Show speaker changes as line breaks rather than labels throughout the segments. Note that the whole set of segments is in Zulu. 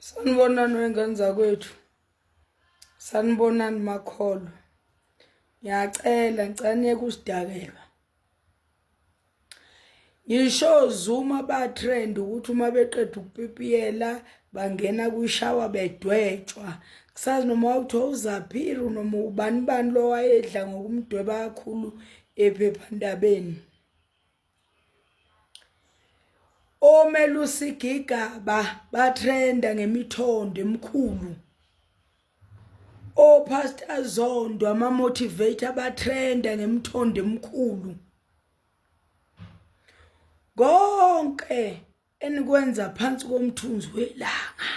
Sanibonani wengane zakwethu. Sanibonani makholo. Ngiyacela niyeke usidakelwa. Ngisho Zuma ba trend ukuthi uma beqeda ukupipiyela bangena kwishawa bedwetshwa. Kusazi noma utho uZaphiru noma ubani lo wayedla ngokumdweba kakhulu ephephandabeni. Omelusi Gigaba batrenda ngemithondo emikhulu. Pastor Zondo ama motivator batrenda ngemithondo emikhulu. Konke enikwenza phansi komthunzi welanga.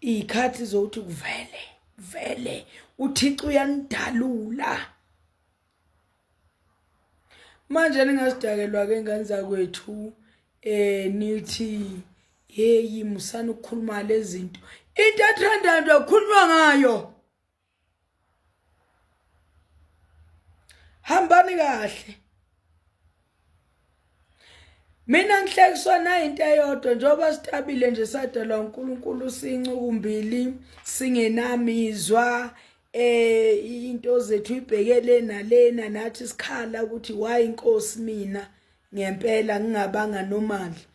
Ikhathi zokuthi kuvele uThixo uyanidalula. Manje ningasidakelwa ke ngane zakwethu nithi hey musana ukukhuluma lezi zinto. Into ethandwa ukukhuluma ngayo. Hambani kahle. Mina ngihlekiswa na into eyodwa njoba sitabile nje sadalwa uNkulunkulu sincukumbili singenamizwa into zethu ibhekele nalena nathi sikhala ukuthi why inkosi mina ngempela ngingabanga nomali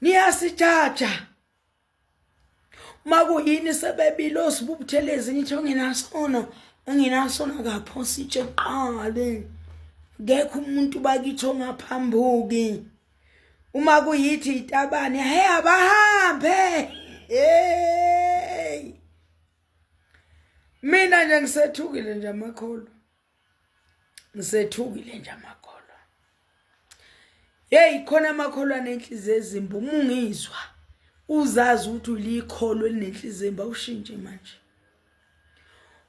niyasijaja makuyini sebebile osibubuthelezi ngithi onginasona kapho sitshe qale ngekho umuntu bakithi ongaphambuki uma kuyithi itabane hey abahambe hey mina nje ngisethukile nje amakholo. Ngisethukile nje amakholo. Hey khona amakholwa nenhliziyo ezimbi umungizwa uzazi ukuthi ulikholo elinenhliziyo ezimbi awushintshe manje.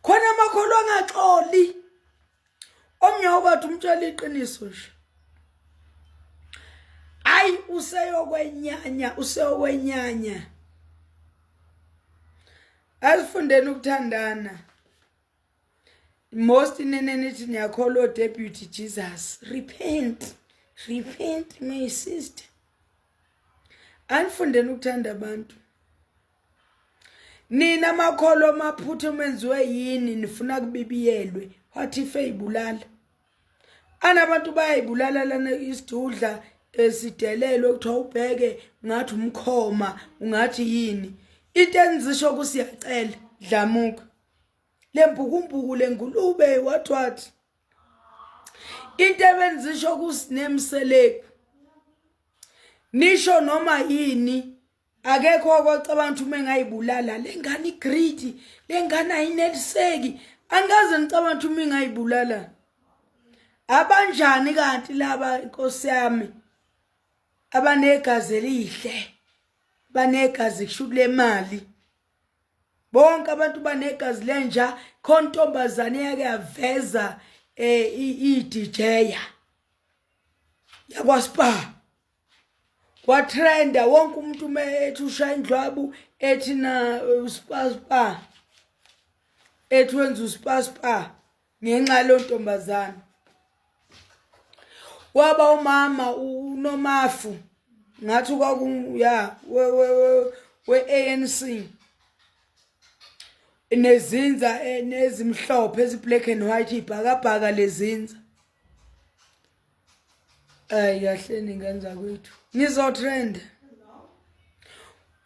Khona amakholwa angaxoli. Omnye bathi umtshela iqiniso nje. Ay useyokwenyanya. Asifundeni ukuthandana. Most nithi niyakholwa deputy Jesus. Repent my sister. Anifundeni ukuthanda abantu. Nina makholwa maphutha menziwe yini nifuna kubibiyelwe. What if eyibulala? Anabantu bayayibulala lana isidudla esidelelo ukuthiwa ubheke ngathi umkhoma ungathi yini. Into enzisho kusiyacela dlamuka. Lembukumbuku lengulube what. Into ebenzisho kusinemseleko. Nisho noma yini akekho okwacabanga ukuthi mengayibulala lengane igreedy lengane ayineliseki angaze ngicabanga ukuthi mengayibulala. Abanjani kanti laba inkosi yami abanegazi elihle banegazi kushukule mali bonke abantu banegazi lenja khontombazane yake yaveza iDJ yakwaSpa kwatrenda wonke umuntu methi ushaya indlwabu ethi na uSpa ethi wenza uSpa ngenxa lontombazane waba umama uNomafu ngathi kwaku ya we ANC nezinza nezimhlophe ezi black and white ibhakabhaka lezinza. Ay kahleni ngenza kwethu nizotrend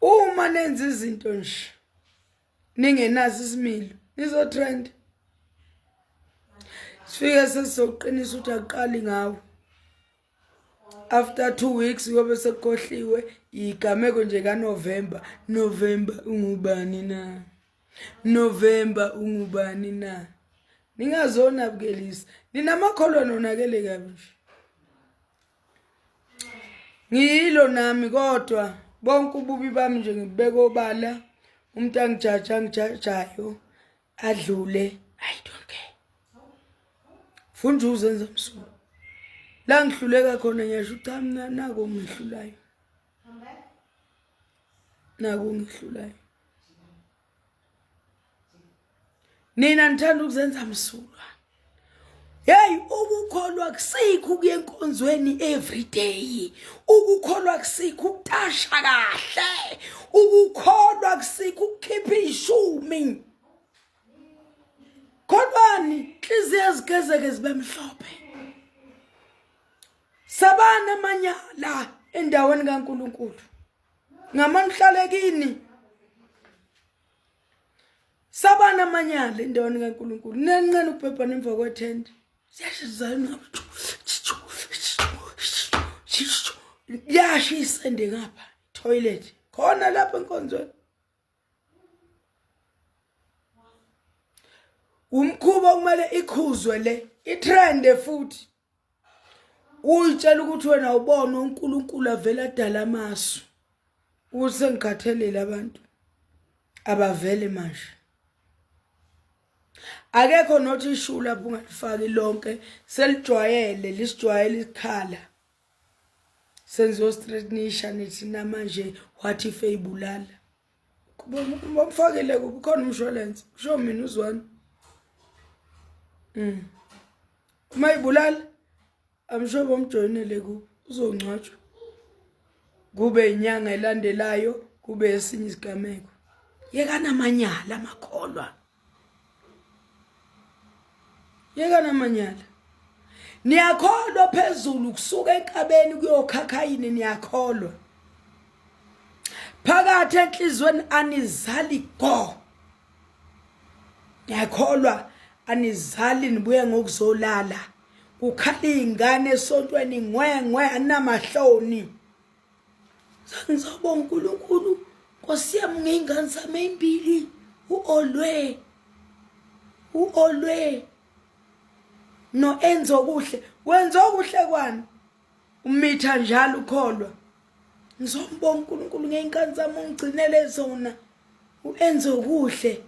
uma nenza izinto nje ningenazi isimilo nizotrend sifike sesizoqinisa ukuthi aqali ngawo. After 2 weeks yobe sekhohliwe igameko nje kaNovember. November ungubani na? November ungubani na? Ningazona bukelisa. Ninamakholwa nonakele kabi. Ngilo nami kodwa bonke ububi bami nje ngibeka obala umuntu angijajayo adlule. I don't care. Funda uzenza msuku. La ngihluleka khona ngiyasho cha mina nako ngihlulayo. Nako ngihlulayo. Nina nithanda ukuzenza msulwa. Hey, ukukholwa kusikho kuye enkonzweni every day. Ukukholwa kusikho ukutasha kahle. Ukukholwa kusikho ukukhipha ishumi. Kholwani, inhliziyo ezigezeke zibe mhlophe. Sabana amanyala endaweni kaNkulunkulu. Ngamanihlale sabana amanyala endaweni kaNkulunkulu. Nencane ukubhebhana emva kwethende. Siyashizana yashisa ende ngapha toilet khona lapha enkonzweni. Umkhuba kumele ikhuzwe le itrend futhi. Uyitshela ukuthi wena ubona uNkulunkulu avela adala amasu. Use ngikhathalele abantu abavele manje. Akekho nothi ishu lapho ungalifaki lonke selijwayele lisijwayele ikhala. Senzo straightenisha nithi namanje what if eyibulala. Kuba mfakele kukhona umshwalense. Kusho mina uzwana. Uma ibulala amsho bomjoyinele ku uzongcwatshwa. Kube inyanga elandelayo kube esinye isigameko. Yeka namanyala amakholwa. Yeka namanyala. Niyakholwa phezulu kusuka enkabeni kuyokhakhayini niyakholwa. Phakathi enhlizweni anizali go. Niyakholwa anizali nibuye ngokuzolala. Ukhala ingane esontweni ngwengwe anamahloni. Ngizobonga uNkulunkulu Nkosi yami ngeingane zami ezimbili uolwe no enzo kuhle wenza okuhle kwani umitha njalo ukholwa. Ngizombonga uNkulunkulu ngeingane zami ungigcinele zona uenzo kuhle.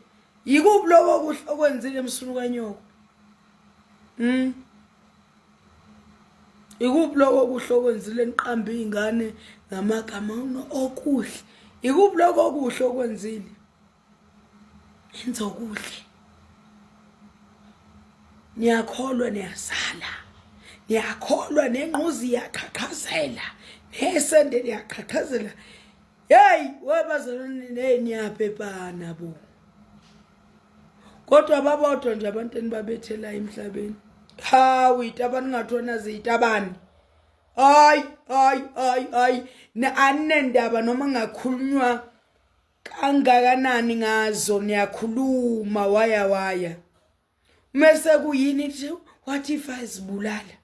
Yikubi lokho kuhle okwenzile emsunu kanyoko. Ikuphi lokho kuhle okwenzile niqamba izingane ngamagama okuhle. Ikuphi lokho kuhle okwenzile. Enzo kuhle. Niyakholwa niyasala. Niyakholwa nenqozi yakhakhazela. Nesende liyakhakhazela. Hey, wabazalwane niyabhebhana bo. Kodwa babodwa nje abantu enibabethela emhlabeni. Hawu itabani ngathona ziyitabani. Ay na anendaba noma ngakhulunywa kangakanani ngazo niyakhuluma waya. Mase kuyini nje what if azibulala.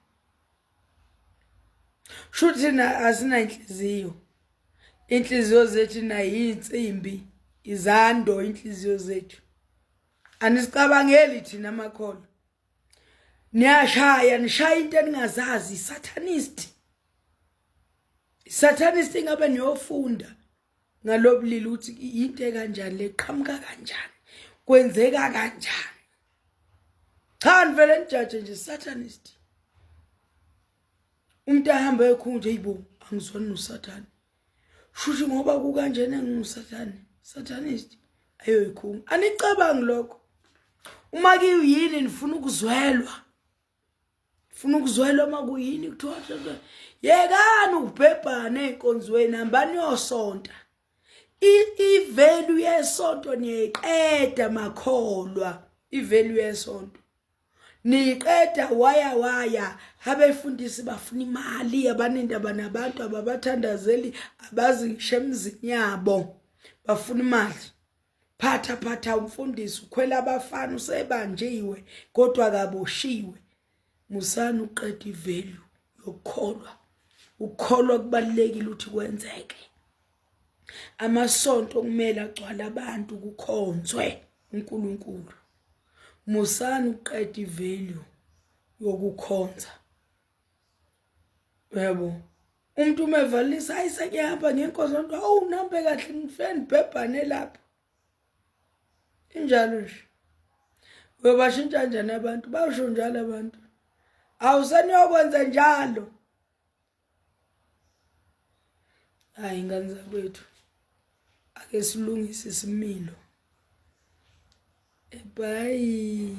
Shuthi na asina inhliziyo. Inhliziyo zethu na yinsimbi, izando inhliziyo zethu. Anisicabangeli thina amakholo. Niyashaya nishaya into eningazazi Satanist. Satanist ingabe niyofunda ngalobulili ukuthi into ekanjani leqhamuka kanjani kwenzeka kanjani. Cha nivele nijaje nje Satanist. Umuntu ahamba ekhunje yibo angizwani noSathane. Shuthi ngoba kukanjena nginguSathane. Satanist ayo ikhunga. Anicabangi lokho. Uma kuyini nifuna ukuzwelwa. Funa ukuzwelwa makuyini kuthiwa yekani ubhebhane enkonzweni hambani yosonta. I-value yesonto niyiqeda makholwa. I-value yesonto niyiqeda waya abefundisi bafuna imali abanendaba nabantu ababathandazeli abazi ngisho emzini yabo bafuna imali. Phatha umfundisi ukhwela abafana usebanjiwe kodwa akaboshiwe. Musana uqeda ivalue yokukholwa. Ukukholwa kubalekile ukuthi kwenzeke. Amasonto kumele agcwala abantu kukhonzwe uNkulunkulu. Musana uqeda ivalue yokukhonza. Yebo. Umuntu umevalisa ayisengihamba ngenkonzo nto nambe kahle ngifeni bhebhane lapha. Injalo nje. Webashintsha njani abantu? Bawusho njalo abantu. Awusaniyokwenza njalo. Hayi ingane zakwethu. Ake silungise isimilo. Bye.